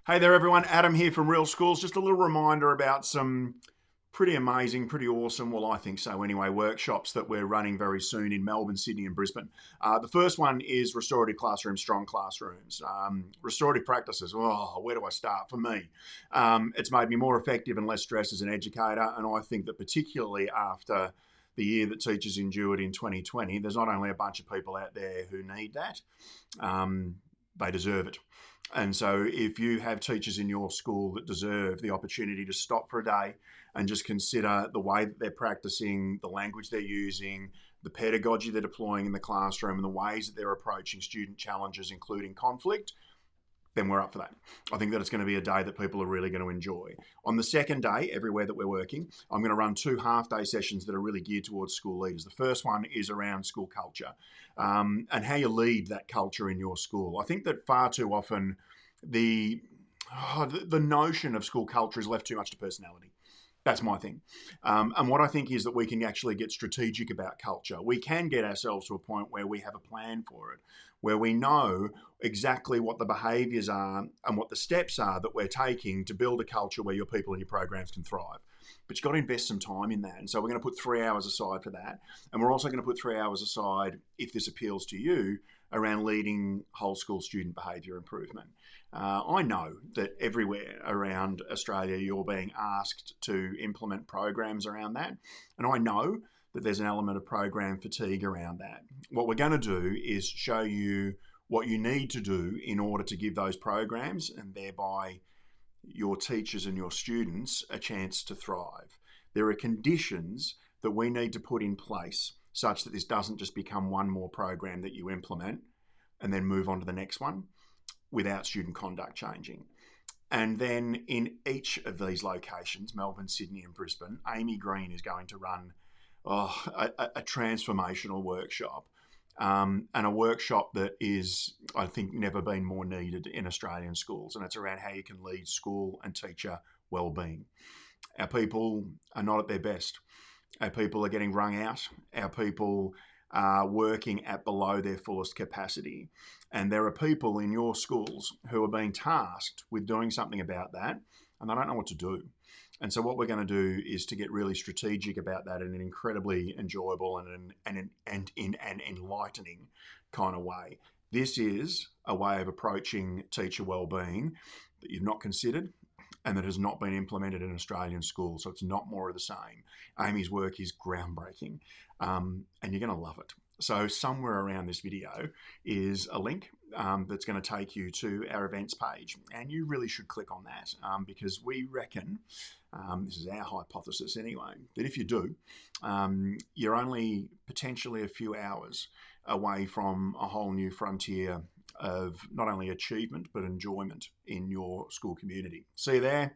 Hey there, everyone. Adam here from Real Schools. Just a little reminder about some pretty amazing, pretty awesome, well, I think so anyway, workshops that we're running very soon in Melbourne, Sydney, and Brisbane. The first one is restorative classrooms, strong classrooms. Restorative practices, where do I start? For me, it's made me more effective and less stressed as an educator, and I think that particularly after the year that teachers endured in 2020, there's not only a bunch of people out there who need that, they deserve it. And so, if you have teachers in your school that deserve the opportunity to stop for a day and just consider the way that they're practicing, the language they're using, the pedagogy they're deploying in the classroom, and the ways that they're approaching student challenges, including conflict, then we're up for that. I think that it's going to be a day that people are really going to enjoy. On the second day, everywhere that we're working, I'm going to run two half-day sessions that are really geared towards school leaders. The first one is around school culture and how you lead that culture in your school. I think that far too often the notion of school culture is left too much to personality. That's my thing. And what I think is that we can actually get strategic about culture. We can get ourselves to a point where we have a plan for it, where we know exactly what the behaviours are and what the steps are that we're taking to build a culture where your people and your programs can thrive. But you've got to invest some time in that. And so we're going to put 3 hours aside for that. And we're also going to put 3 hours aside, if this appeals to you, around leading whole school student behaviour improvement. I know that everywhere around Australia you're being asked to implement programs around that. And I know that there's an element of program fatigue around that. What we're going to do is show you what you need to do in order to give those programs and thereby your teachers and your students a chance to thrive. There are conditions that we need to put in place such that this doesn't just become one more program that you implement and then move on to the next one without student conduct changing. And then in each of these locations, Melbourne, Sydney, and Brisbane, Amy Green is going to run a transformational workshop, and a workshop that is, I think, never been more needed in Australian schools. And it's around how you can lead school and teacher wellbeing. Our people are not at their best. Our people are getting wrung out. Our people are working at below their fullest capacity. And there are people in your schools who are being tasked with doing something about that, and they don't know what to do. And so what we're going to do is to get really strategic about that in an incredibly enjoyable and in an enlightening kind of way. This is a way of approaching teacher wellbeing that you've not considered and that has not been implemented in Australian schools. So it's not more of the same. Amy's work is groundbreaking, and you're going to love it. So somewhere around this video is a link that's going to take you to our events page. And you really should click on that because we reckon, this is our hypothesis anyway, that if you do, you're only potentially a few hours away from a whole new frontier of not only achievement but enjoyment in your school community. See you there.